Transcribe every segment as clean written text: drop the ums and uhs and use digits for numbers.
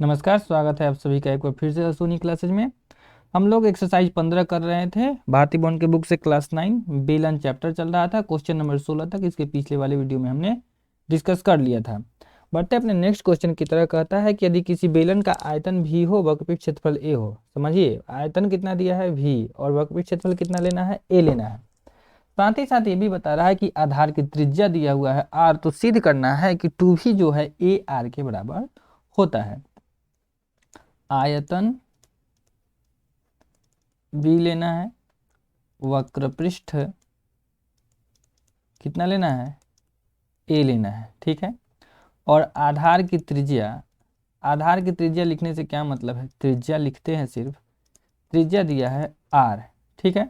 नमस्कार, स्वागत है आप सभी का एक बार फिर से असोनी क्लासेज में। हम लोग एक्सरसाइज 15 कर रहे थे भारतीय बॉन्ड के बुक से, क्लास 9 बेलन चैप्टर चल रहा था। क्वेश्चन नंबर 16 तक इसके पिछले वाले वीडियो में हमने डिस्कस कर लिया था। बढ़ते अपने नेक्स्ट क्वेश्चन की तरह। कहता है कि यदि किसी बेलन का आयतन भी हो, वक्रपीठ क्षेत्रफल ए हो। समझिए, आयतन कितना दिया है v और वक्रपीठ क्षेत्रफल कितना लेना है, a लेना है। साथ ही साथ ये भी बता रहा है कि आधार की त्रिज्या दिया हुआ है r, तो सिद्ध करना है कि 2v जो है a r के बराबर होता है। आयतन b लेना है, वक्रपृष्ठ कितना लेना है, a लेना है। ठीक है। और आधार की त्रिज्या, आधार की त्रिज्या लिखने से क्या मतलब है, त्रिज्या लिखते हैं सिर्फ, त्रिज्या दिया है r। ठीक है।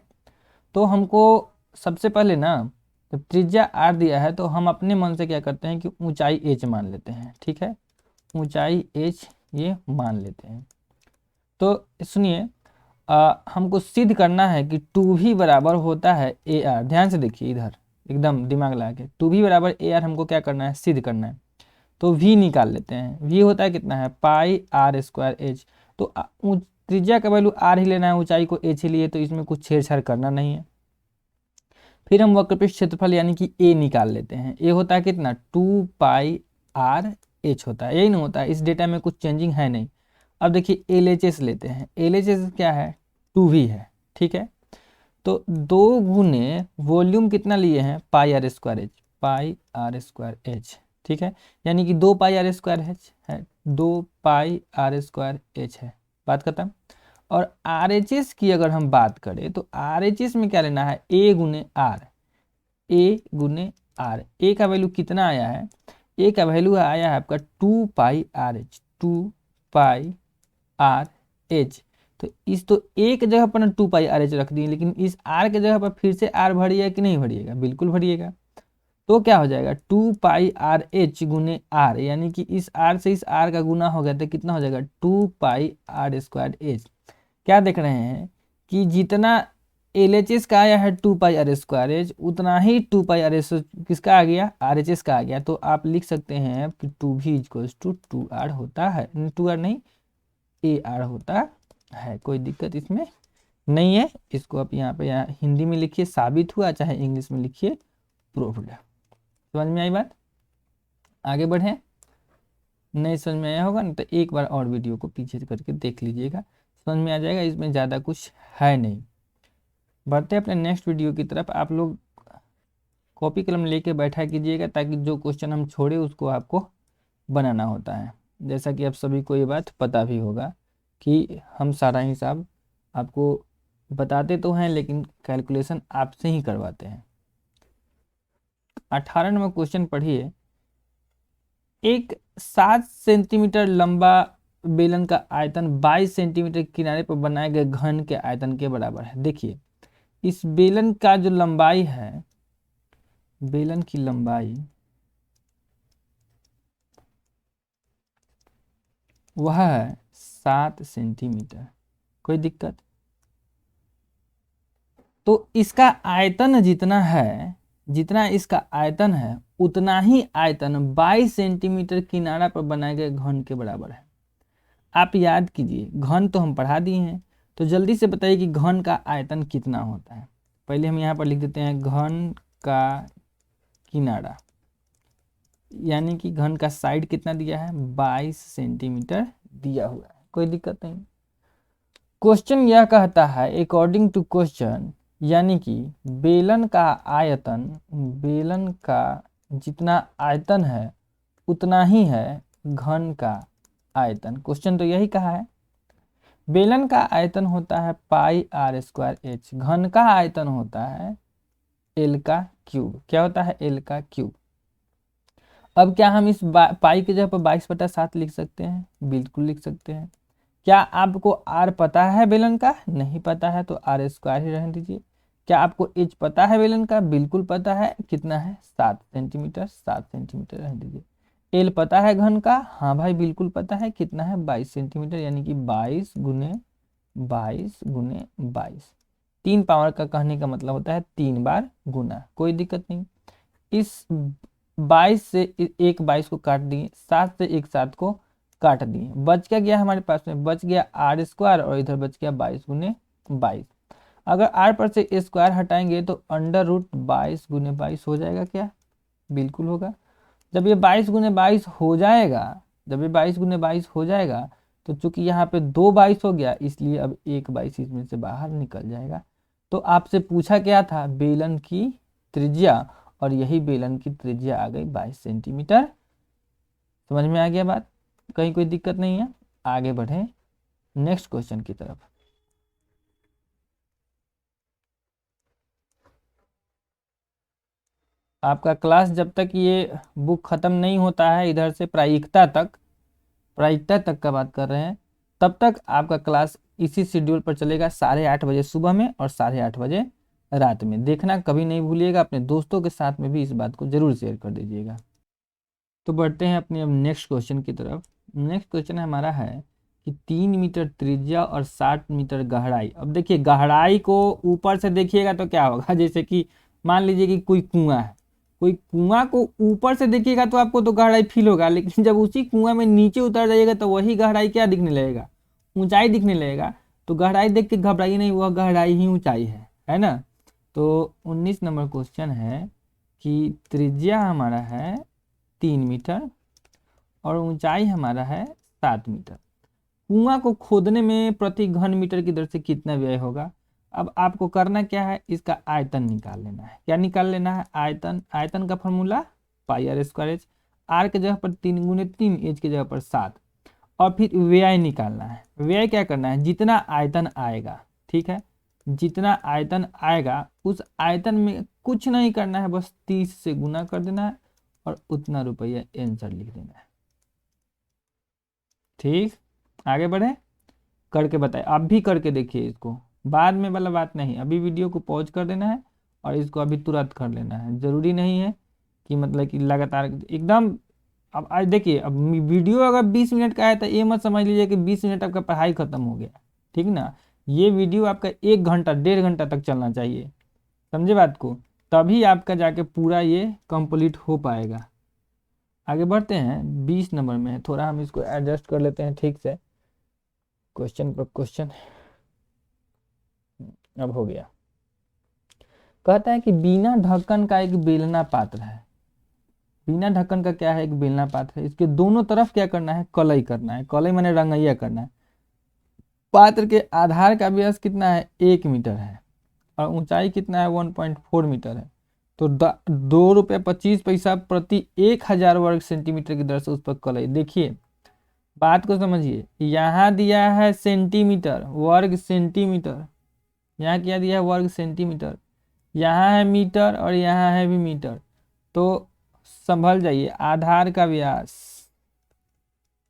तो हमको सबसे पहले ना, जब त्रिज्या r दिया है तो हम अपने मन से क्या करते हैं कि ऊंचाई h मान लेते हैं। ठीक है, ऊंचाई h ये मान लेते हैं। तो सुनिए, हमको सिद्ध करना है कि 2v बराबर होता है ar। ध्यान से देखिए, इधर एकदम दिमाग लगा के, 2v बराबर ar हमको क्या करना है, सिद्ध करना है। तो v निकाल लेते हैं। v होता है कितना है, पाई आर स्क्वायर एच। तो त्रिज्या का वैल्यू r ही लेना है, ऊंचाई को h ही लिए, तो इसमें कुछ छेड़छाड़ करना नहीं है। फिर हम वक्रपृष्ठ क्षेत्रफल यानी कि a निकाल लेते हैं। a होता है कितना, 2 पाई आर एच होता है, यही नहीं होता है, इस डेटा में कुछ चेंजिंग है नहीं। अब देखिए LHS लेते हैं। LHS क्या है, 2v है। ठीक है। तो 2 गुने वॉल्यूम कितना लिए हैं, pi r square h, pi r square h. ठीक है, यानी कि 2 पाई आर स्क्वायर एच है, 2 पाई आर स्क्वायर एच है। बात खत्म। और आर एच एस की अगर हम बात करें तो आर एच एस में क्या लेना है, ए गुने आर, ए गुने आर। ए का वैल्यू कितना आया है, ए का वैल्यू आया है आपका 2 पाई आर एच, 2 पाई आर एच। तो एक जगह पर ना 2 पाई आर एच रख दिए, लेकिन इस आर के जगह पर फिर से आर भरिएगा कि नहीं भरिएगा, बिल्कुल भरिएगा। तो क्या हो जाएगा, 2 पाई आर एच गुने आर, यानी कि इस आर से इस आर का गुना हो गया तो कितना हो जाएगा, 2 पाई आर स्क्वायर एच। क्या देख रहे हैं कि जितना एल एच एस का आया है 2 पाई आर स्क्वायर एच, उतना ही 2 पाई आर एस किसका आ गया, आर एच एस का आ गया। तो आप लिख सकते हैं कि 2v इक्वल्स टू 2r होता है, 2r नहीं AR होता है। कोई दिक्कत इसमें नहीं है। इसको आप यहाँ हिंदी में लिखिए साबित हुआ, चाहे इंग्लिश में लिखिए प्रूव्ड। समझ में आई बात, आगे बढ़े। नहीं समझ में आया होगा ना तो एक बार और वीडियो को पीछे करके देख लीजिएगा, समझ में आ जाएगा। इसमें ज़्यादा कुछ है नहीं। बढ़ते अपने नेक्स्ट वीडियो की तरफ। आप लोग कॉपी कलम लेके बैठा कीजिएगा, ताकि जो क्वेश्चन हम छोड़े उसको आपको बनाना होता है। जैसा कि आप सभी को ये बात पता भी होगा कि हम सारा हिसाब आपको बताते तो हैं, लेकिन कैलकुलेशन आपसे ही करवाते हैं। 18 नंबर क्वेश्चन पढ़िए। एक 7 सेंटीमीटर लंबा बेलन का आयतन 22 सेंटीमीटर किनारे पर बनाए गए घन के आयतन के बराबर है। देखिए, इस बेलन का जो लंबाई है, बेलन की लंबाई वह है 7 सेंटीमीटर। कोई दिक्कत। तो इसका आयतन जितना है, जितना इसका आयतन है, उतना ही आयतन 22 सेंटीमीटर किनारा पर बनाए गए घन के बराबर है। आप याद कीजिए, घन तो हम पढ़ा दिए हैं, तो जल्दी से बताइए कि घन का आयतन कितना होता है। पहले हम यहाँ पर लिख देते हैं घन का किनारा, यानी कि घन का साइड कितना दिया है, 22 सेंटीमीटर दिया हुआ है। कोई दिक्कत नहीं। क्वेश्चन यह कहता है अकॉर्डिंग टू क्वेश्चन, यानी कि बेलन का आयतन, बेलन का जितना आयतन है उतना ही है घन का आयतन। क्वेश्चन तो यही कहा है। बेलन का आयतन होता है पाई आर स्क्वायर एच, घन का आयतन होता है एल का क्यूब। क्या होता है, एल का क्यूब। अब क्या हम इस पाई की जगह पर 22/7 लिख सकते हैं, बिल्कुल लिख सकते हैं। क्या आपको आर पता है बेलन का, नहीं पता है तो आर स्क्वायर ही रहने दीजिए। क्या आपको एच पता है बेलन का, बिल्कुल पता है, कितना है 7 सेंटीमीटर, 7 सेंटीमीटर रहने दीजिए। एल पता है घन का, हाँ भाई बिल्कुल पता है, कितना है 22 सेंटीमीटर, यानी कि 22 गुने 22 गुने 22। 3 पावर का कहने का मतलब होता है 3 बार गुना। कोई दिक्कत नहीं। इस 22 से एक 22 को काट दिए, 7 से एक 7 को काट दिए, बच क्या गया हमारे पास में, बच गया आर स्क्वायर और इधर बच गया 22 × 22। अगर आर पर से स्क्वायर हटाएंगे तो अंडर रूट 22 × 22 हो जाएगा क्या, बिल्कुल होगा। जब ये 22 × 22 हो जाएगा, जब ये 22 × 22 हो जाएगा तो चूंकि यहाँ पे 2 22 हो गया, इसलिए अब 1 22 इसमें से बाहर निकल जाएगा। तो आपसे पूछा क्या था, बेलन की त्रिज्या, और यही बेलन की त्रिज्या आ गई 22 सेंटीमीटर। समझ में आ गया बात, कहीं कोई दिक्कत नहीं है। आगे बढ़े नेक्स्ट क्वेश्चन की तरफ। आपका क्लास जब तक ये बुक खत्म नहीं होता है, इधर से प्रायिकता तक का बात कर रहे हैं, तब तक आपका क्लास इसी शेड्यूल पर चलेगा, 8:30 बजे सुबह में और 8:30 बजे रात में। देखना कभी नहीं भूलिएगा, अपने दोस्तों के साथ में भी इस बात को जरूर शेयर कर दीजिएगा। तो बढ़ते हैं अपने अब नेक्स्ट क्वेश्चन की तरफ। नेक्स्ट क्वेश्चन हमारा है कि 3 मीटर त्रिज्या और 60 मीटर गहराई। अब देखिए गहराई को ऊपर से देखिएगा तो क्या होगा, जैसे कि मान लीजिए कि कोई कुआं है, कोई कुआं को ऊपर से देखिएगा तो आपको तो गहराई फील होगा, लेकिन जब उसी कुआं में नीचे उतर जाइएगा तो वही गहराई क्या दिखने लगेगा, ऊंचाई दिखने लगेगा। तो गहराई देख के घबराइए नहीं, वह गहराई ही ऊंचाई है ना। तो 19 नंबर क्वेश्चन है कि त्रिज्या हमारा है 3 मीटर और ऊंचाई हमारा है 7 मीटर। कुआं को खोदने में प्रति घन मीटर की दर से कितना व्यय होगा। अब आपको करना क्या है, इसका आयतन निकाल लेना है। क्या निकाल लेना है, आयतन। आयतन का formula pi r square h, r के जगह पर 3 × 3, एच की जगह पर 7। और फिर व्यय निकालना है। व्यय क्या करना है, जितना आयतन आएगा, ठीक है, जितना आयतन आएगा उस आयतन में कुछ नहीं करना है, बस 30 से गुना कर देना है और उतना रुपया आंसर लिख देना है। ठीक, आगे बढ़े, करके बताए, आप भी करके देखिए इसको, बाद में वाला बात नहीं, अभी वीडियो को पॉज कर देना है और इसको अभी तुरंत कर लेना है। जरूरी नहीं है कि मतलब कि लगातार एकदम। अब आज देखिए, अब वीडियो अगर 20 मिनट का है तो ये मत समझ लीजिए कि 20 मिनट आपका पढ़ाई खत्म हो गया, ठीक ना। ये वीडियो आपका 1 घंटा 1.5 घंटा तक चलना चाहिए, समझे बात को, तभी आपका जाके पूरा ये कंप्लीट हो पाएगा। आगे बढ़ते हैं, 20 नंबर में है, थोड़ा हम इसको एडजस्ट कर लेते हैं ठीक से, क्वेश्चन पर क्वेश्चन। अब हो गया। कहता है कि बिना ढक्कन का एक बेलना पात्र है। बिना ढक्कन का क्या है, एक बेलना पात्र है। इसके दोनों तरफ क्या करना है, कलई करना है। कलई माने रंगैया करना है। पात्र के आधार का व्यास कितना है, 1 मीटर है और ऊंचाई कितना है, 1.4 मीटर है। तो 2 रुपये 25 पैसा प्रति 1000 वर्ग सेंटीमीटर की दर से उस पर कलई। देखिए बात को समझिए, यहाँ दिया है सेंटीमीटर, वर्ग सेंटीमीटर, यहाँ क्या दिया है, वर्ग सेंटीमीटर, यहाँ है मीटर और यहाँ है भी मीटर। तो संभल जाइए, आधार का व्यास,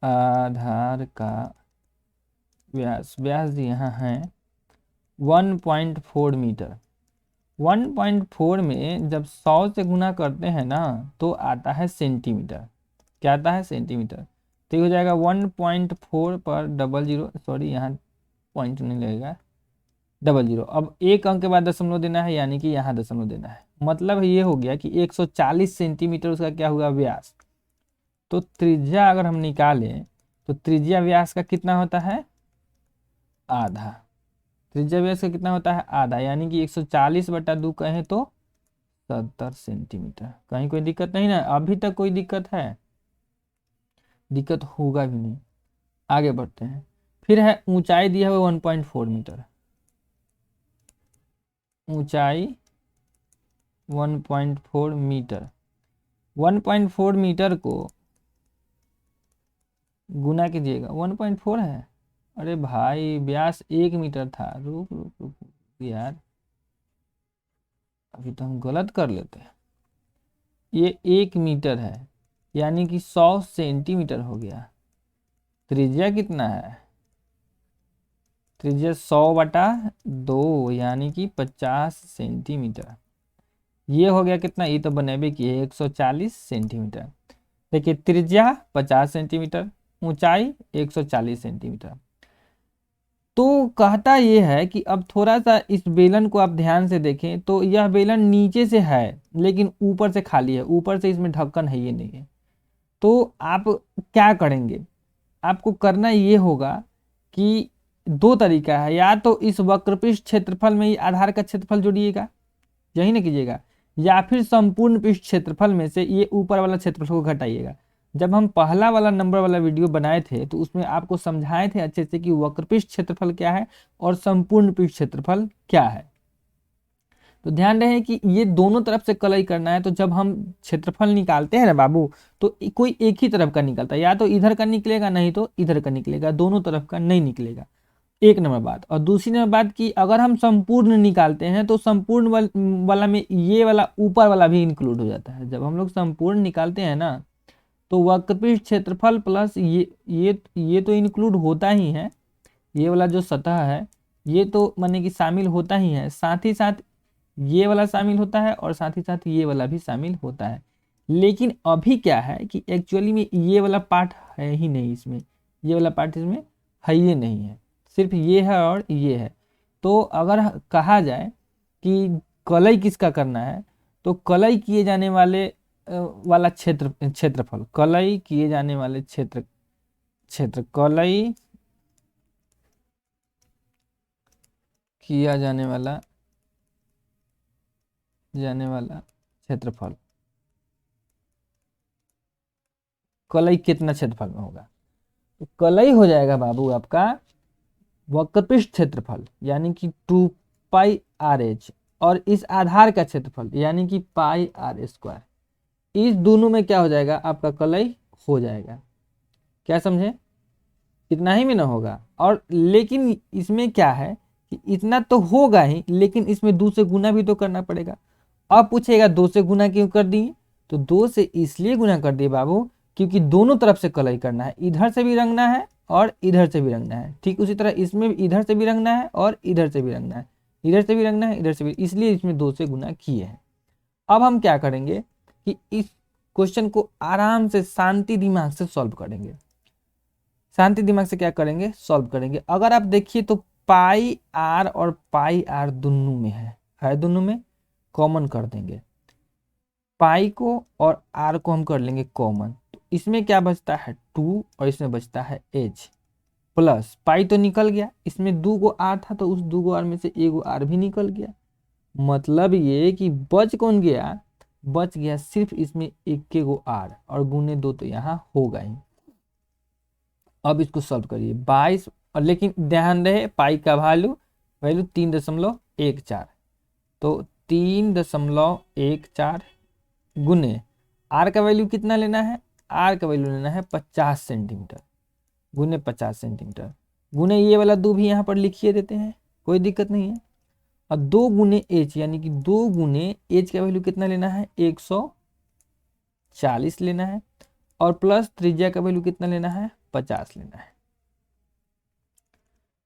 आधार का व्यास यहाँ है 1.4 मीटर। 1.4 में जब 100 से गुना करते हैं ना तो आता है सेंटीमीटर। क्या आता है, सेंटीमीटर। तो हो जाएगा 1.4 पर 00, सॉरी यहाँ पॉइंट नहीं लगेगा, 00। अब एक अंक के बाद दशमलव देना है, यानी कि यहाँ दशमलव देना है। मतलब ये हो गया कि 140 सेंटीमीटर उसका क्या हुआ, व्यास। तो त्रिज्या अगर हम निकालें तो त्रिज्या व्यास का कितना होता है, आधा। त्रिज्या व्यास का कितना होता है, आधा, यानी कि 140/2 कहें तो 70 सेंटीमीटर। कहीं कोई दिक्कत नहीं ना, अभी तक कोई दिक्कत है, दिक्कत होगा भी नहीं। आगे बढ़ते हैं। फिर है ऊंचाई दिया हुआ 1.4 मीटर, ऊंचाई 1.4 मीटर। 1.4 मीटर को गुना कीजिएगा, 1.4 है, अरे भाई व्यास 1 मीटर था, रुक रुक रुक यार, अभी तो हम गलत कर लेते हैं। ये 1 मीटर है, यानी कि 100 सेंटीमीटर हो गया। त्रिज्या कितना है, त्रिज्या 100/2 यानी कि 50 सेंटीमीटर। ये हो गया कितना, ये तो बनेबे की है 140 सेंटीमीटर। देखिए त्रिज्या 50 सेंटीमीटर, ऊंचाई 140 सेंटीमीटर। तो कहता ये है कि अब थोड़ा सा इस बेलन को आप ध्यान से देखें तो यह बेलन नीचे से है लेकिन ऊपर से खाली है, ऊपर से इसमें ढक्कन है ये नहीं है। तो आप क्या करेंगे, आपको करना ये होगा कि दो तरीका है, या तो इस वक्रपृष्ठ क्षेत्रफल में ही आधार का क्षेत्रफल जोड़िएगा, यही ना कीजिएगा, या फिर संपूर्ण पृष्ठ क्षेत्रफल में से ये ऊपर वाला क्षेत्रफल को घटाइएगा। जब हम पहला वाला नंबर वाला वीडियो बनाए थे तो उसमें आपको समझाए थे अच्छे से कि वक्रपृष्ठ क्षेत्रफल क्या है और संपूर्ण पृष्ठ क्षेत्रफल क्या है। तो ध्यान रहे कि ये दोनों तरफ से कलई करना है। तो जब हम क्षेत्रफल निकालते हैं ना बाबू, तो कोई एक ही तरफ का निकलता है, या तो इधर का निकलेगा नहीं तो इधर का निकलेगा, दोनों तरफ का नहीं निकलेगा। एक नंबर बात। और दूसरी नंबर बात कि अगर हम संपूर्ण निकालते हैं तो संपूर्ण वाला में ये वाला ऊपर वाला भी इंक्लूड हो जाता है। जब हम लोग संपूर्ण निकालते हैं ना तो वक्रपृष्ठ क्षेत्रफल प्लस ये तो इंक्लूड होता ही है, ये वाला जो सतह है ये तो माने कि शामिल होता ही है, साथ ही साथ ये वाला शामिल होता है और साथ ही साथ ये वाला भी शामिल होता है। लेकिन अभी क्या है कि एक्चुअली में ये वाला पार्ट है ही नहीं इसमें, ये वाला पार्ट इसमें है ही नहीं है, सिर्फ ये है और ये है। तो अगर कहा जाए कि कलई किसका करना है तो कलई किए जाने वाले वाला क्षेत्रफल, कलई किए जाने वाले कलई किया जाने वाला क्षेत्रफल, कलई कितना क्षेत्रफल में होगा, तो कलई हो जाएगा बाबू आपका वक्रपृष्ठ क्षेत्रफल यानी कि 2πrh और इस आधार का क्षेत्रफल यानी कि πr²। इस दोनों में क्या हो जाएगा आपका कलई हो जाएगा। क्या समझे? इतना ही में ना होगा। और लेकिन इसमें क्या है कि इतना तो होगा ही, लेकिन इसमें 2 से गुना भी तो करना पड़ेगा। अब पूछेगा 2 से गुना क्यों कर दिए, तो 2 से इसलिए गुना कर दिए बाबू क्योंकि दोनों तरफ से कलई करना है, इधर से भी रंगना है और इधर से भी रंगना है। ठीक उसी तरह इसमें इधर से भी रंगना है और इधर से भी रंगना है, इधर से भी रंगना है, इधर से भी, इसलिए इसमें 2 से गुना किए हैं। अब हम क्या करेंगे कि इस क्वेश्चन को आराम से शांति दिमाग से सॉल्व करेंगे। शांति दिमाग से क्या करेंगे, सॉल्व करेंगे। अगर आप देखिए तो पाई आर और पाई आर दोनों में है दोनों में, कॉमन कर देंगे। पाई को और आर को हम कर लेंगे कॉमन, तो इसमें क्या बचता है 2 और इसमें बचता है एच प्लस पाई तो निकल गया, इसमें 2 गो आर था तो उस 2 गो आर में से 1 गो आर भी निकल गया। मतलब ये कि बच कौन गया, बच गया सिर्फ इसमें 1 गो आर और गुने 2 तो यहाँ होगा ही। अब इसको सॉल्व करिए 22, और लेकिन ध्यान रहे पाई का वैल्यू 3.14, तो 3.14 गुने आर का वैल्यू कितना लेना है, आर का वैल्यू लेना है 50 सेंटीमीटर गुने 50 सेंटीमीटर गुने ये वाला 2 भी यहाँ पर लिखिए देते हैं, कोई दिक्कत नहीं है। और 2 गुने एच यानी कि 2 गुने एच का वैल्यू कितना लेना है 140 लेना है, और प्लस त्रिज्या का वैल्यू कितना लेना है 50 लेना है।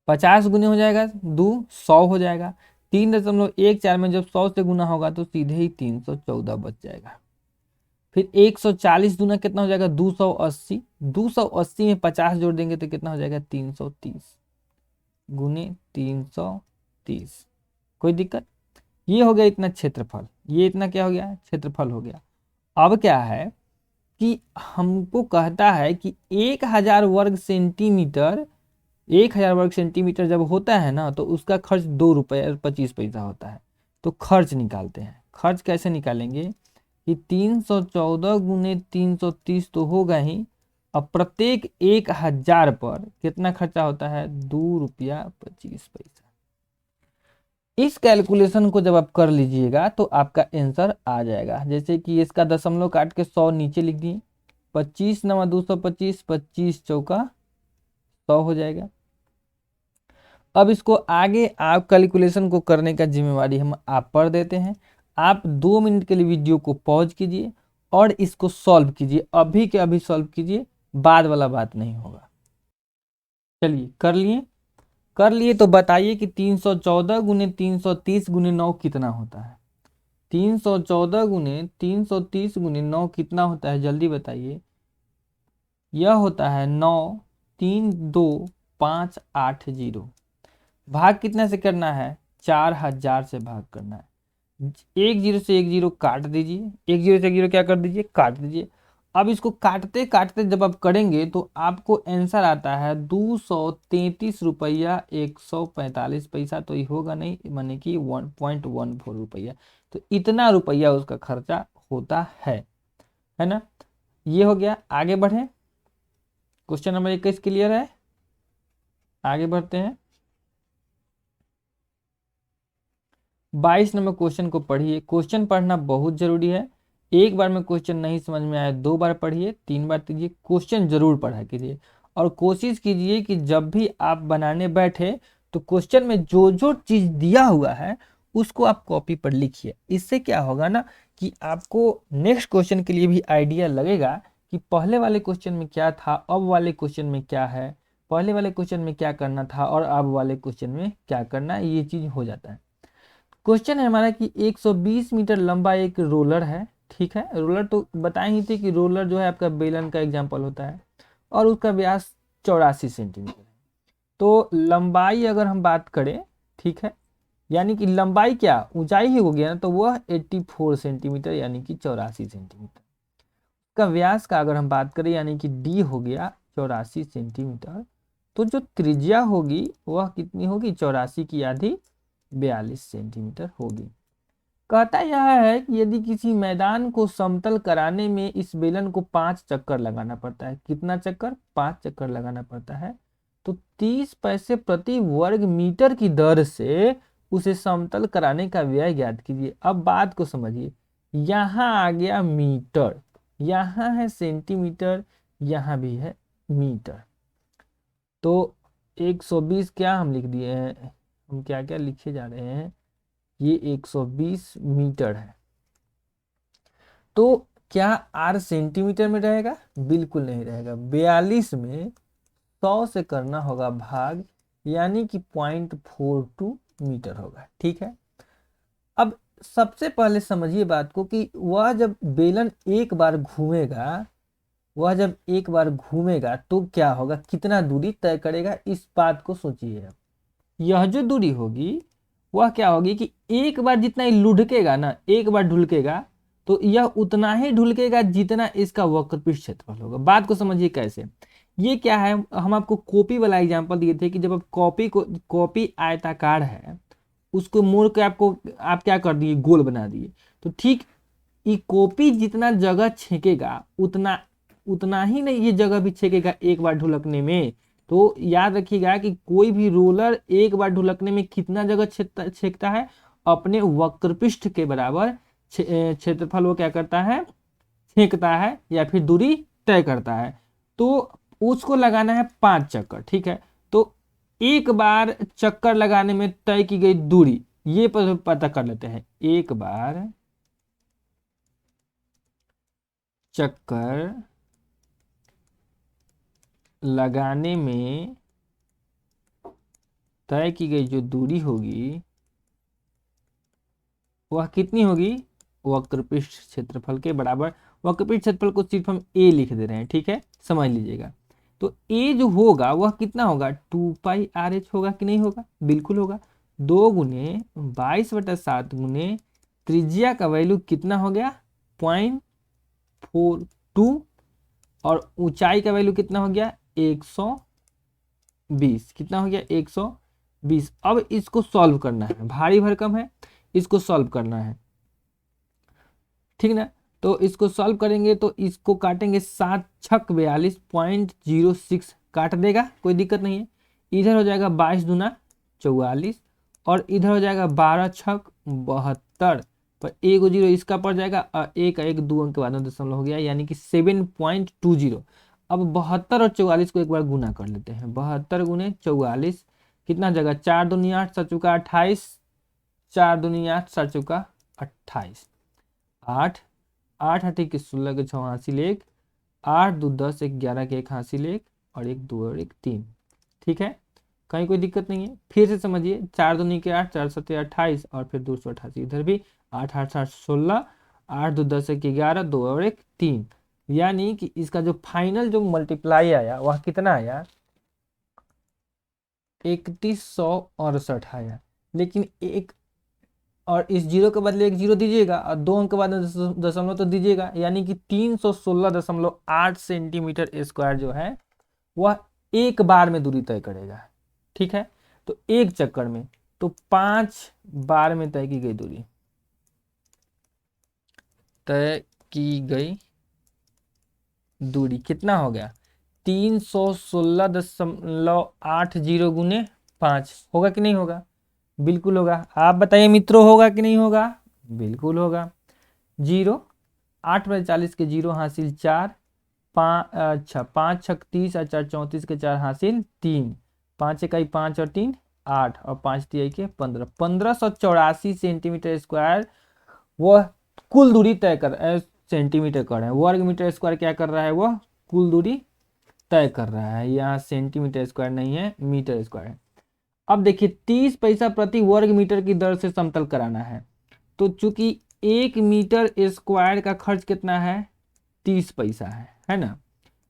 50 गुने हो जाएगा 2 100 हो जाएगा। 3.14 में जब 100 से गुना होगा तो सीधे ही 314 बच जाएगा। फिर 140 गुना कितना हो जाएगा 280, 280 में 50 जोड़ देंगे तो कितना हो जाएगा 330 गुने 330। कोई दिक्कत? ये हो गया इतना क्षेत्रफल, ये इतना क्या हो गया क्षेत्रफल हो गया। अब क्या है कि हमको कहता है कि 1000 वर्ग सेंटीमीटर, 1000 वर्ग सेंटीमीटर जब होता है ना तो उसका खर्च 2 रुपये और 25 पैसा होता है। तो खर्च निकालते हैं। खर्च कैसे निकालेंगे कि 314 गुने 330 तो होगा ही, अब प्रत्येक 1000 पर कितना खर्चा होता है 2 रुपया 25 पैसा। इस कैलकुलेशन को जब आप कर लीजिएगा तो आपका आंसर आ जाएगा। जैसे कि इसका दशमलव काट के 100 नीचे लिख दिए, 25 नवा 225, 25 चौका 100 हो जाएगा। अब इसको आगे आप कैलकुलेशन को करने का जिम्मेवारी हम आप पर देते हैं। आप 2 मिनट के लिए वीडियो को पॉज कीजिए और इसको सॉल्व कीजिए, अभी के अभी सॉल्व कीजिए, बाद वाला बात नहीं होगा। चलिए कर लिए तो बताइए कि 314 गुने 330 गुने 9 कितना होता है। 314 गुने 330 गुने 9 कितना होता है, जल्दी बताइए। यह होता है 9 3 2 5 8 0। भाग कितना से करना है 4000 से भाग करना है। 1 0 से 1 0 काट दीजिए, 1 0 से 1 0 क्या कर दीजिए काट दीजिए। अब इसको काटते काटते जब आप करेंगे तो आपको आंसर आता है 233 रुपया 145 पैसा। तो ये होगा नहीं, माने कि 1.14 रुपया। तो इतना रुपया उसका खर्चा होता है ना। ये हो गया। आगे बढ़े, क्वेश्चन नंबर 21 क्लियर है। आगे बढ़ते हैं। 22 नंबर क्वेश्चन को पढ़िए। क्वेश्चन पढ़ना बहुत जरूरी है। एक बार में क्वेश्चन नहीं समझ में आया 2 बार पढ़िए, 3 बार पढ़िए, क्वेश्चन जरूर पढ़ा कीजिए। और कोशिश कीजिए कि जब भी आप बनाने बैठे तो क्वेश्चन में जो जो चीज दिया हुआ है उसको आप कॉपी पर लिखिए। इससे क्या होगा ना कि आपको नेक्स्ट क्वेश्चन के लिए भी आइडिया लगेगा कि पहले वाले क्वेश्चन में क्या था, अब वाले क्वेश्चन में क्या है, पहले वाले क्वेश्चन में क्या करना था और अब वाले क्वेश्चन में क्या करना है, ये चीज हो जाता है। क्वेश्चन है हमारा कि 120 मीटर लंबा एक रोलर है। ठीक है, रोलर तो बताए ही थे कि रोलर जो है आपका बेलन का एग्जाम्पल होता है और उसका व्यास 84 सेंटीमीटर है। तो लंबाई अगर हम बात करें, ठीक है, यानी कि लंबाई क्या ऊंचाई ही हो गया ना, तो वह 84 सेंटीमीटर यानी कि 84 सेंटीमीटर। का व्यास का अगर हम बात करें यानी कि डी हो गया 84 सेंटीमीटर। तो जो त्रिज्या होगी वह कितनी होगी, 84 की आधी 42 सेंटीमीटर होगी। कहता यह है कि यदि किसी मैदान को समतल कराने में इस बेलन को 5 चक्कर लगाना पड़ता है। कितना चक्कर, 5 चक्कर लगाना पड़ता है। तो 30 पैसे प्रति वर्ग मीटर की दर से उसे समतल कराने का व्यय ज्ञात कीजिए। अब बात को समझिए, यहां आ गया मीटर, यहां है सेंटीमीटर, यहां भी है मीटर। तो 120 क्या हम लिख दिए हैं, हम क्या क्या लिखे जा रहे हैं, ये 120 मीटर है। तो क्या आर सेंटीमीटर में रहेगा, बिल्कुल नहीं रहेगा। 42 में 100 से करना होगा भाग, यानी कि 0.42 मीटर होगा। ठीक है, अब सबसे पहले समझिए बात को कि वह जब बेलन एक बार घूमेगा, वह जब एक बार घूमेगा तो क्या होगा, कितना दूरी तय करेगा, इस बात को सोचिए। अब यह जो दूरी होगी वह क्या होगी कि एक बार जितना ही लुढ़केगा ना, एक बार ढुलकेगा तो यह उतना ही ढुलकेगा जितना इसका वक्रपृष्ठ क्षेत्रफल होगा। बात को समझिए कैसे। ये क्या है, हम आपको कॉपी वाला एग्जांपल दिए थे कि जब आप कॉपी आयताकार है उसको मोड़ के आप क्या कर दिए, गोल बना दिए। तो ठीक ये कॉपी जितना जगह छेकेगा उतना उतना ही नहीं ये जगह भी छेकेगा एक बार ढुलकने में। तो याद रखिएगा कि कोई भी रोलर एक बार ढुलकने में कितना जगह छेकता है, अपने वक्रपृष्ठ के बराबर क्षेत्रफल वो क्या करता है, छेकता है या फिर दूरी तय करता है। तो उसको लगाना है 5 चक्कर। ठीक है, तो एक बार चक्कर लगाने में तय की गई दूरी ये पता कर लेते हैं। एक बार चक्कर लगाने में तय की गई जो दूरी होगी वह कितनी होगी, वक्रपृष्ठ क्षेत्रफल के बराबर। वक्रपृष्ठ क्षेत्रफल को सिर्फ हम ए लिख दे रहे हैं, ठीक है, समझ लीजिएगा। तो ए जो होगा वह कितना होगा, 2πRH होगा कि नहीं होगा, बिल्कुल होगा। 2 × 22/7 गुने त्रिज्या का वैल्यू कितना हो गया, 0.42 और ऊंचाई का वैल्यू कितना हो गया, 120। कितना हो गया, 120। अब इसको सॉल्व करना है, भारी भरकम है, इसको सॉल्व करना है, ठीक ना। तो इसको सॉल्व करेंगे तो इसको काटेंगे 7×6 = 42.06 काट देगा, कोई दिक्कत नहीं है। इधर हो जाएगा 22×2 = 44 और इधर हो जाएगा 12×6 = 72 पर एक जीरो इसका पड़ जाएगा और एक 2 अंक के बाद में दशमलव हो गया यानी कि 7.20। अब 72 और 44 को एक बार गुना कर लेते हैं। 72 × 44 कितना जगह, 4 दूनी 8 7 चौका 28, 4 दूनी 8 7 चौका 28, 8 8 8 के 16 के 6 हासिल 1, 8 2 10 1 11 के 1 हासिल 1 और 1 2 और 1 3। ठीक है, कहीं कोई दिक्कत नहीं है। फिर से समझिए, 4 दूनी के 8 4 7 28 और फिर 288, इधर भी 8 8 8 16, 8 2 10 1 11 2 और 1 3, यानी कि इसका जो फाइनल जो मल्टीप्लाई आया वह कितना आया, 3168 आया। लेकिन एक और इस जीरो के बदले एक जीरो दीजिएगा और 2 अंक के बाद दशमलव तो दीजिएगा, यानी कि 316.8 सेंटीमीटर स्क्वायर जो है वह एक बार में दूरी तय करेगा। ठीक है, तो एक चक्कर में, तो 5 बार में तय की गई दूरी, तय की गई दूरी कितना हो गया? 316.80 गुने 5 होगा कि नहीं होगा? बिल्कुल होगा। आप बताइए मित्रों, होगा कि नहीं होगा? बिल्कुल होगा। जीरो 8/40 के जीरो हासिल 4, 5 छक 30 और 4 34 के 4 हासिल 3, 5 इकाई 5 और 3 8 और 5 तिहाई के 15, 1584 सेंटीमीटर स्क्वायर वह कुल दूरी तय कर सेंटीमीटर कर रहा है। वर्ग मीटर स्क्वायर क्या कर रहा है? वह कुल दूरी तय कर रहा है। यहाँ सेंटीमीटर स्क्वायर नहीं है, मीटर स्क्वायर है। अब देखिए 30 पैसा प्रति वर्ग मीटर की दर से समतल कराना है, तो चूंकि 1 मीटर स्क्वायर का खर्च कितना है? 30 पैसा है ना?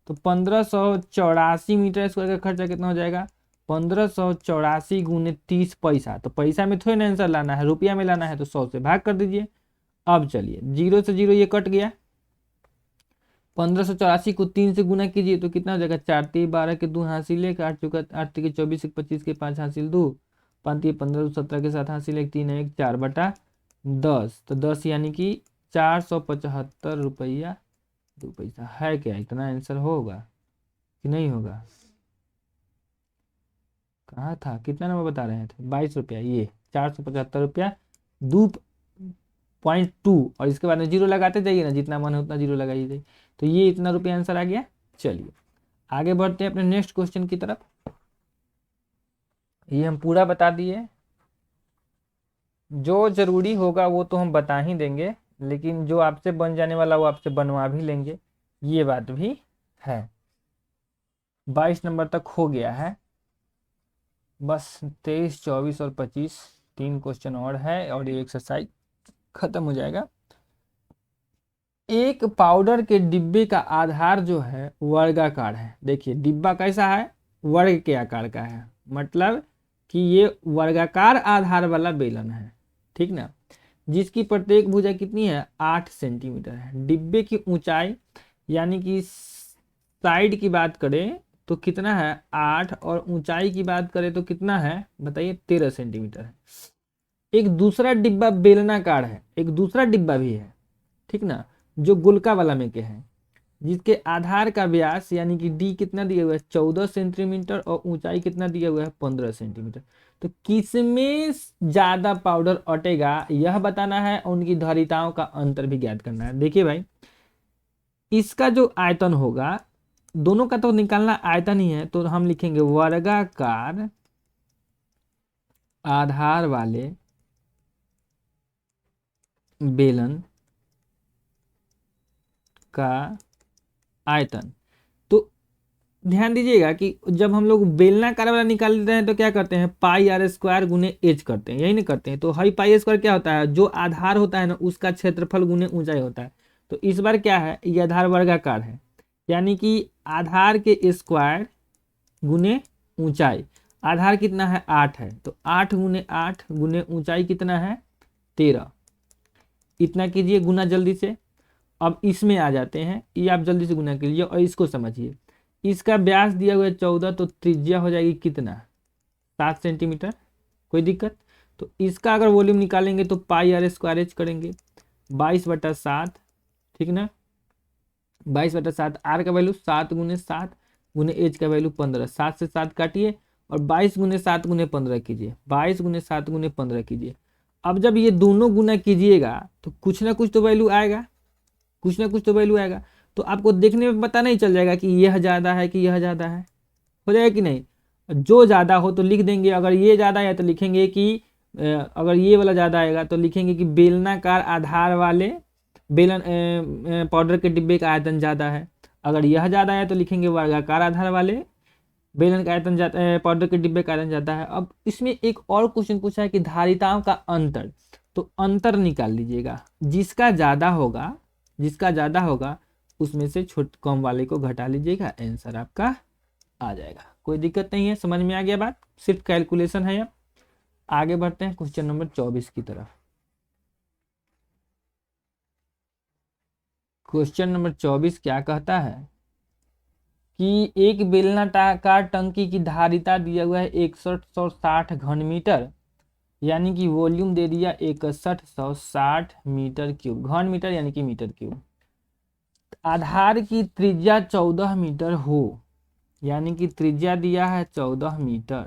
तो 1584 मीटर स्क्वायर का खर्चा कितना हो जाएगा? 1584 गुने 30 पैसा। तो पैसा में थोड़ी ना आंसर लाना है, रुपया में लाना है, तो 100 से भाग कर दीजिए। अब चलिए जीरो से जीरो ये कट गया, 1584 को 3 से गुना कीजिए तो कितना हो जाएगा? 4 3 12 के 2 हासिल 1, 8 चौका 8 के 24 25 के 5 हासिल 2, 5 3 15 17 के 7 हासिल 1, 3 1 4/10। तो 10 यानी कि 475 रुपया 2 पैसा है। क्या इतना आंसर होगा कि नहीं होगा? कहाँ था? कितना नंबर बता रहे थे? 22 रुपया। ये 475 रुपया 2.2, और इसके बाद में जीरो लगाते जाइए ना, जितना मन है उतना जीरो लगाइए जाइए। तो ये इतना रुपया आंसर आ गया। चलिए आगे बढ़ते हैं अपने नेक्स्ट क्वेश्चन की तरफ। ये हम पूरा बता दिए, जो जरूरी होगा वो तो हम बता ही देंगे, लेकिन जो आपसे बन जाने वाला वो आपसे बनवा भी लेंगे, ये बात भी है। 22 नंबर तक हो गया है, बस 23 24 और 25 3 क्वेश्चन और है और ये एक्सरसाइज खत्म हो जाएगा। एक पाउडर के डिब्बे का आधार जो है वर्गाकार है। देखिए डिब्बा कैसा है? वर्ग के आकार का है, मतलब कि ये वर्गाकार आधार वाला बेलन है, ठीक ना? जिसकी प्रत्येक भुजा कितनी है? 8 सेंटीमीटर है। डिब्बे की ऊंचाई यानी कि साइड की बात करें तो कितना है? 8, और ऊंचाई की बात करें तो कितना है बताइए? 13 सेंटीमीटर है। एक दूसरा डिब्बा बेलनाकार है, एक दूसरा डिब्बा भी है, ठीक ना, जो गोलका वाला में के है, जिसके आधार का व्यास यानी कि डी कितना दिया हुआ है? 14 सेंटीमीटर, और ऊंचाई कितना दिया हुआ है? 15 सेंटीमीटर। तो किसमें ज्यादा पाउडर अटेगा यह बताना है, और उनकी धारिताओं का अंतर भी ज्ञात करना है। देखिए भाई, इसका जो आयतन होगा, दोनों का तो निकालना आयतन ही है, तो हम लिखेंगे वर्गाकार आधार वाले बेलन का आयतन। तो ध्यान दीजिएगा कि जब हम लोग बेलनाकार वाला निकालते हैं तो क्या करते हैं? पाई आर स्क्वायर गुने एच करते हैं, यही नहीं करते हैं? तो हाई पाई स्क्वायर क्या होता है? जो आधार होता है ना उसका क्षेत्रफल गुने ऊंचाई होता है। तो इस बार क्या है? ये आधार वर्गाकार है, यानी कि आधार के स्क्वायर गुने ऊंचाई। आधार कितना है? 8 है, तो 8 गुने 8 गुने ऊंचाई कितना है? 13। इतना कीजिए गुना जल्दी से। अब इसमें आ जाते हैं, ये आप जल्दी से गुना कीजिए और इसको समझिए। इसका व्यास दिया हुआ है 14, तो त्रिज्या हो जाएगी कितना? 7 सेंटीमीटर। कोई दिक्कत? तो इसका अगर वॉल्यूम निकालेंगे तो पाई आर स्क्वायर एच करेंगे 22/7, ठीक ना? 22/7, आर का वैल्यू 7 गुने 7 गुने एच का वैल्यू 15। 7 से 7 काटिए और 22 गुने 7 गुने 15 कीजिए, 22 गुने 7 गुने 15 कीजिए। अब जब ये दोनों गुना कीजिएगा तो कुछ ना कुछ तो वैल्यू आएगा, कुछ ना कुछ तो वैल्यू आएगा। तो आपको देखने में पता नहीं चल जाएगा कि यह ज़्यादा है कि यह ज़्यादा है? हो जाएगा कि नहीं? जो ज़्यादा हो तो लिख देंगे, अगर ये ज़्यादा है तो लिखेंगे कि अगर ये वाला ज़्यादा आएगा तो लिखेंगे कि बेलनाकार आधार वाले बेलन पाउडर के डिब्बे का आयतन ज़्यादा है। अगर यह ज़्यादा है तो लिखेंगे वर्गाकार आधार वाले बेलन का आयतन ज़्यादा, पाउडर के डिब्बे का आयतन ज़्यादा है। अब इसमें एक और क्वेश्चन पूछा है कि धारिताओं का अंतर, तो अंतर निकाल लीजिएगा। जिसका ज़्यादा होगा, जिसका ज़्यादा होगा उसमें से छोट कम वाले को घटा लीजिएगा, आंसर आपका आ जाएगा। कोई दिक्कत नहीं है, समझ में आ गया बात? सिर्फ कैलकुलेशन है। अब आगे बढ़ते हैं क्वेश्चन नंबर 24 की तरफ। क्वेश्चन नंबर 24 क्या कहता है कि एक बेलनाकार टंकी की धारिता दिया हुआ है 6160 घन मीटर, यानी कि वॉल्यूम दे दिया 6160 मीटर क्यूब, घन मीटर यानी कि मीटर क्यूब। आधार की त्रिज्या 14 मीटर हो, यानी कि त्रिज्या दिया है 14 मीटर।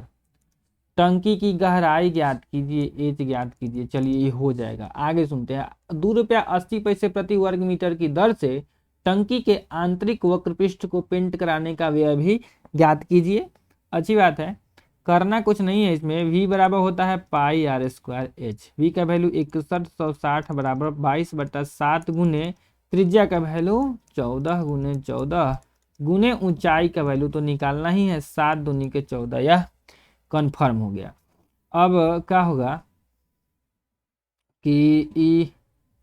टंकी की गहराई ज्ञात कीजिए, एच ज्ञात कीजिए। चलिए ये हो जाएगा। आगे सुनते हैं। ₹2.80 प्रति वर्ग मीटर की दर से टंकी के आंतरिक वक्रपृष्ठ को पेंट कराने का व्यय भी ज्ञात कीजिए। अच्छी बात है, करना कुछ नहीं है इसमें। v बराबर होता है पाई आर स्क्वायर एच। वी का वैल्यू 6160 बराबर 22/7 गुने त्रिज्या का वैल्यू 14 गुने 14 गुने ऊंचाई का वैल्यू तो निकालना ही है, 7 दूनी के 14, यह कंफर्म हो गया। अब क्या होगा कि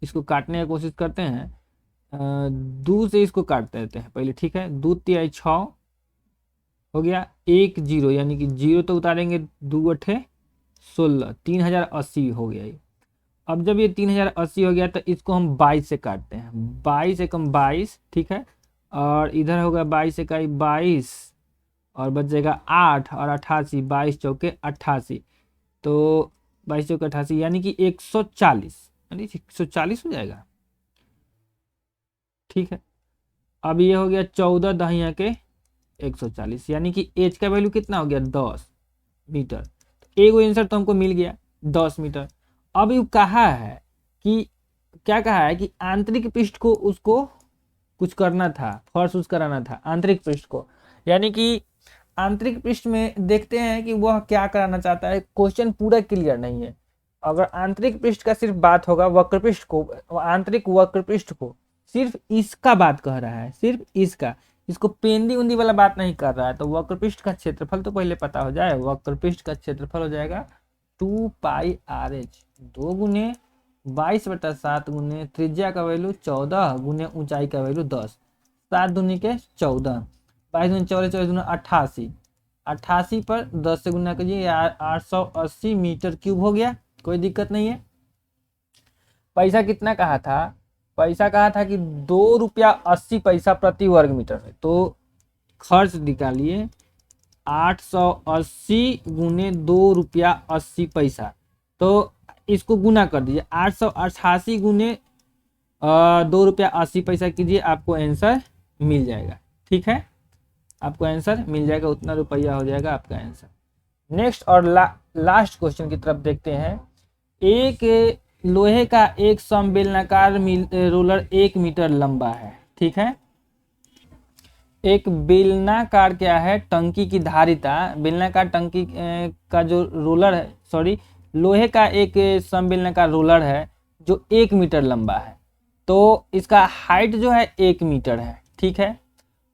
इसको काटने की कोशिश करते हैं। 2 से इसको काट देते हैं पहले, ठीक है। 2 तिहाई 6 हो गया, 1 0 यानी कि 0 तो उतारेंगे, 2 अठे 16, 3080 हो गया ये। अब जब ये 3080 हो गया तो इसको हम 22 से काटते हैं। 22 एकम 22, ठीक है। और इधर होगा 22 इकाई 22 और बच जाएगा 8 और 88, 22 चौके 88, तो 22 चौके 88 यानी कि 140, यानी 140 हो जाएगा, ठीक है। अब ये हो गया 14 दहिया के 140, यानी कि एच का वैल्यू कितना हो गया 10 मीटर। तो एगो आंसर तो हमको मिल गया 10 मीटर। अब ये कहा है कि क्या कहा है कि आंतरिक पृष्ठ को उसको कुछ करना था, फर्श कराना था आंतरिक पृष्ठ को, यानी कि आंतरिक पृष्ठ में देखते हैं कि वह क्या कराना चाहता है। क्वेश्चन पूरा क्लियर नहीं है। अगर आंतरिक पृष्ठ का सिर्फ बात होगा, वक्रपृष्ठ को, आंतरिक वक्रपृष्ठ को, सिर्फ इसका बात कह रहा है, सिर्फ इसका, इसको पेंदी उंदी वाला बात नहीं कर रहा है। तो वक्रपृष्ठ का क्षेत्रफल तो पहले पता हो जाए। वक्रपृष्ठ का क्षेत्रफल हो जाएगा 2 पाई आर एच, 2 गुने 22/7 गुने त्रिज्या का वैल्यू 14 गुने ऊंचाई का वैल्यू 10, 7 दूनी के 14, 22 दूनी 14, 14 दूनी 88, 88 पर 10 से गुना कीजिए, 880 मीटर क्यूब हो गया। कोई दिक्कत नहीं है। पैसा कितना कहा था? पैसा कहा था कि ₹2.80 प्रति वर्ग मीटर है। तो खर्च निकालिए, 880 गुने ₹2.80, तो इसको गुना कर दीजिए, 888 गुने ₹2.80 कीजिए, आपको आंसर मिल जाएगा, ठीक है। आपको आंसर मिल जाएगा, उतना रुपया हो जाएगा आपका आंसर। नेक्स्ट और लास्ट क्वेश्चन की तरफ देखते हैं। एक लोहे का एक समबेलनाकार रोलर 1 मीटर लंबा है, ठीक है। एक बेलनाकार क्या है, टंकी की धारिता, बेलनाकार टंकी का जो रोलर है, सॉरी, लोहे का एक समबेलनाकार रोलर है जो 1 मीटर लंबा है। तो इसका हाइट जो है 1 मीटर है, ठीक है।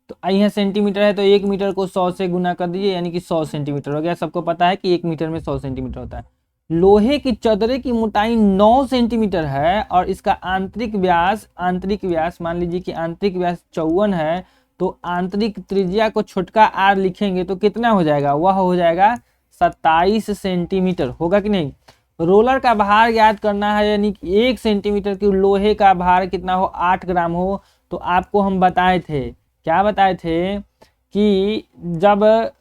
तो यहाँ सेंटीमीटर है, तो 1 मीटर को 100 से गुना कर दीजिए, यानी कि 100 सेंटीमीटर हो गया। सबको पता है कि 1 मीटर में 100 सेंटीमीटर होता है। लोहे की चदरे की मोटाई 9 सेंटीमीटर है और इसका आंतरिक व्यास मान लीजिए कि आंतरिक व्यास 54 है। तो आंतरिक त्रिज्या को छोटका आर लिखेंगे तो कितना हो जाएगा? वह हो जाएगा 27 सेंटीमीटर, होगा कि नहीं। रोलर का भार ज्ञात करना है, यानी कि 1 सेंटीमीटर की लोहे का भार कितना हो, 8 ग्राम हो। तो आपको हम बताए थे, क्या बताए थे कि जब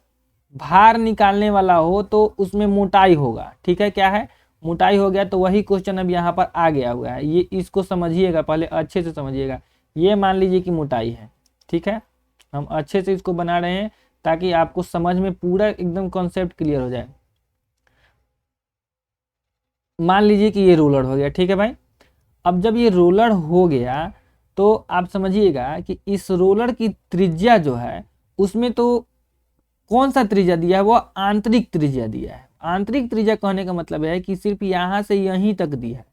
भार निकालने वाला हो तो उसमें मोटाई होगा, ठीक है। क्या है? मोटाई हो गया। तो वही क्वेश्चन अब यहाँ पर आ गया हुआ है। ये इसको समझिएगा, पहले अच्छे से समझिएगा। ये मान लीजिए कि मोटाई है, ठीक है। हम अच्छे से इसको बना रहे हैं ताकि आपको समझ में पूरा एकदम कॉन्सेप्ट क्लियर हो जाए। मान लीजिए कि ये रोलर हो गया, ठीक है भाई। अब जब ये रोलर हो गया तो आप समझिएगा कि इस रोलर की त्रिज्या जो है उसमें तो कौन सा त्रिज्या दिया है? वो आंतरिक त्रिज्या दिया है। आंतरिक त्रिज्या कहने का मतलब है कि सिर्फ यहाँ से यहीं तक दिया है,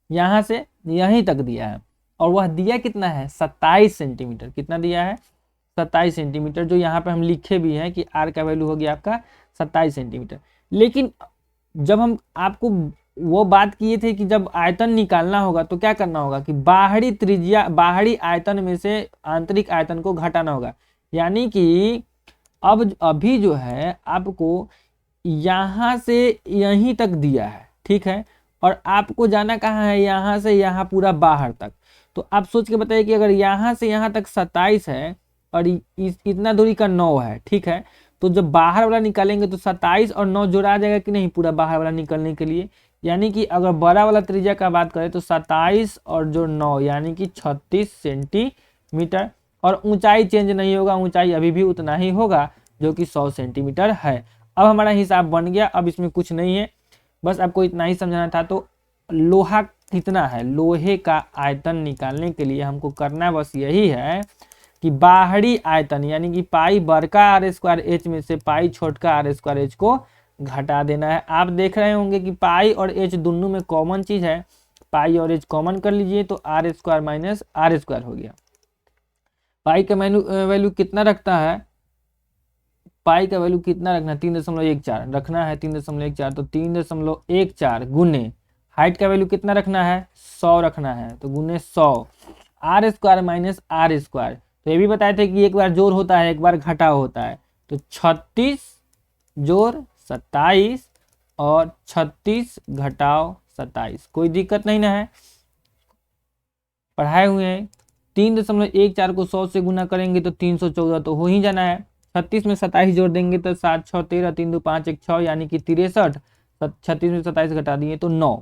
यहाँ से यहीं तक दिया है। और वह दिया कितना है? 27 सेंटीमीटर। कितना दिया है? 27 सेंटीमीटर, जो यहाँ पे हम लिखे भी हैं कि आर का वैल्यू हो गया आपका 27 सेंटीमीटर। लेकिन जब हम आपको वो बात किए थे कि जब आयतन निकालना होगा तो क्या करना होगा कि बाहरी आयतन में से आंतरिक आयतन को घटाना होगा। यानी कि अब अभी जो है आपको यहाँ से यहीं तक दिया है, ठीक है। और आपको जाना कहाँ है? यहाँ से यहाँ पूरा बाहर तक। तो आप सोच के बताइए कि अगर यहाँ से यहाँ तक 27 है और इतना दूरी का 9 है, ठीक है, तो जब बाहर वाला निकालेंगे तो 27 और 9 जोड़ा जाएगा कि नहीं पूरा बाहर वाला निकलने के लिए। यानी कि अगर बड़ा वाला त्रिज्या का बात करें तो 27 और जो 9 यानी कि 36 सेंटीमीटर, और ऊंचाई चेंज नहीं होगा, ऊंचाई अभी भी उतना ही होगा जो कि 100 सेंटीमीटर है। अब हमारा हिसाब बन गया, अब इसमें कुछ नहीं है, बस आपको इतना ही समझाना था। तो लोहा कितना है, लोहे का आयतन निकालने के लिए हमको करना बस यही है कि बाहरी आयतन यानी कि पाई बड़का आर स्क्वायर एच में से पाई छोटका आर स्क्वायर एच को घटा देना है। आप देख रहे होंगे कि पाई और एच दोनों में कॉमन चीज है, पाई और एच कॉमन कर लीजिए तो r square minus r square हो गया। पाई का वैल्यू कितना रखता है, पाई का वैल्यू कितना रखना है, 3.14 रखना है, 3.14, तो 3.14 गुने हाइट का वैल्यू कितना रखना है, 100 रखना है, तो गुने 100 r square minus r square. तो ये भी बताए थे कि एक बार जोड़ होता है एक बार घटाव होता है, तो 36 जोड़ 27 और 36 घटाव 27, कोई दिक्कत नहीं ना है, पढ़ाए हुए हैं। 3.14 को 100 से गुना करेंगे तो 314 तो हो ही जाना है। 36 में 27 जोड़ देंगे तो 7 6 13 3 2 5 1 6 यानी कि 63। 36 में 27 घटा दिए तो 9।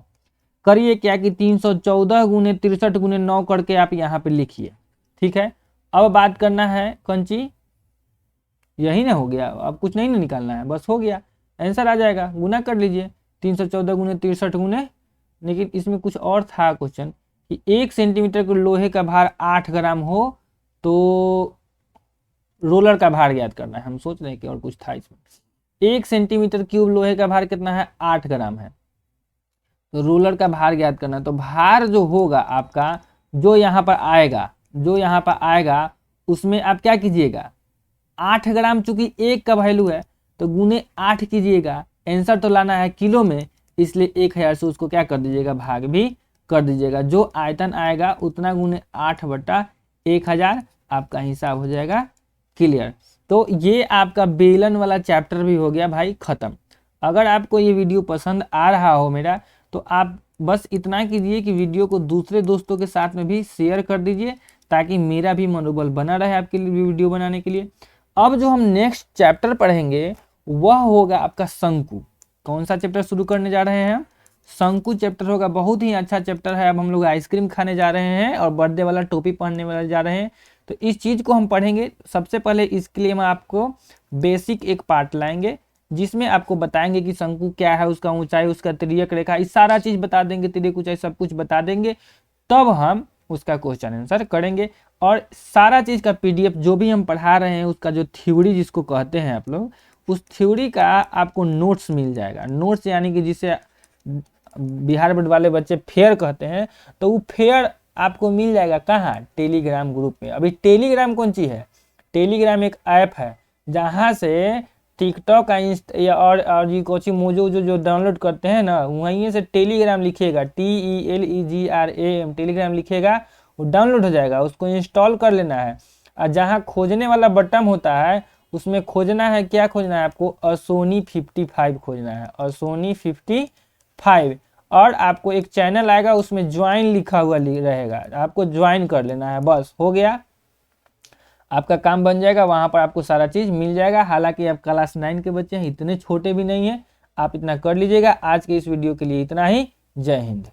करिए क्या कि 314 गुने 63 गुने 9 करके आप यहाँ पे लिखिए, ठीक है। अब बात करना है कंची, यही ना हो गया, अब कुछ नहीं ना निकालना है, बस हो गया, आंसर आ जाएगा, गुना कर लीजिए 314 गुने 63 गुने। लेकिन इसमें कुछ और था क्वेश्चन कि 1 सेंटीमीटर के लोहे का भार 8 ग्राम हो तो रोलर का भार ज्ञात करना है। हम सोच रहे हैं कि और कुछ था इसमें। 1 सेंटीमीटर क्यूब लोहे का भार कितना है, 8 ग्राम है, तो रोलर का भार ज्ञात करना है। तो भार जो होगा आपका, जो यहाँ पर आएगा, जो यहाँ पर आएगा उसमें आप क्या कीजिएगा, 8 ग्राम चूंकि 1 का वैल्यू है तो गुने 8 कीजिएगा, आंसर तो लाना है किलो में, इसलिए 1000 से उसको क्या कर दीजिएगा, भाग भी कर दीजिएगा। जो आयतन आएगा उतना गुने 8/1000, आपका हिसाब हो जाएगा क्लियर। तो ये आपका बेलन वाला चैप्टर भी हो गया भाई खत्म। अगर आपको ये वीडियो पसंद आ रहा हो मेरा, तो आप बस इतना कीजिए कि वीडियो को दूसरे दोस्तों के साथ में भी शेयर कर दीजिए, ताकि मेरा भी मनोबल बना रहे आपके लिए वीडियो बनाने के लिए। अब जो हम नेक्स्ट चैप्टर पढ़ेंगे वह होगा आपका शंकु। कौन सा चैप्टर शुरू करने जा रहे हैं हम, शंकु चैप्टर होगा, बहुत ही अच्छा चैप्टर है। अब हम लोग आइसक्रीम खाने जा रहे हैं और बर्थडे वाला टोपी पहनने वाले जा रहे हैं, तो इस चीज को हम पढ़ेंगे। सबसे पहले इसके लिए हम आपको बेसिक एक पार्ट लाएंगे जिसमें आपको बताएंगे कि शंकु क्या है, उसका ऊंचाई, उसका तिर्यक रेखा, इस सारा चीज बता देंगे, तिर्यक ऊंचाई सब कुछ बता देंगे, तब हम उसका क्वेश्चन आंसर करेंगे। और सारा चीज का पीडीएफ जो भी हम पढ़ा रहे हैं उसका जो थ्योरी जिसको कहते हैं आप लोग, उस थ्योरी का आपको नोट्स मिल जाएगा। नोट्स यानी कि जिसे बिहार बोर्ड वाले बच्चे फेयर कहते हैं, तो वो फेयर आपको मिल जाएगा कहाँ, टेलीग्राम ग्रुप में। अभी टेलीग्राम कौन सी है, टेलीग्राम एक ऐप है जहाँ से टिकटॉक या और ये कोची मोजो जो डाउनलोड करते हैं ना, वहीं से टेलीग्राम लिखिएगा, TELEGRAM टेलीग्राम लिखिएगा, वो डाउनलोड हो जाएगा, उसको इंस्टॉल कर लेना है। और जहाँ खोजने वाला बटन होता है उसमें खोजना है, क्या खोजना है आपको, असोनी 55 खोजना है, असोनी 55, और आपको एक चैनल आएगा उसमें ज्वाइन लिखा हुआ रहेगा, आपको ज्वाइन कर लेना है, बस हो गया, आपका काम बन जाएगा। वहां पर आपको सारा चीज मिल जाएगा। हालांकि आप क्लास 9 के बच्चे हैं, इतने छोटे भी नहीं है, आप इतना कर लीजिएगा। आज के इस वीडियो के लिए इतना ही, जय हिंद।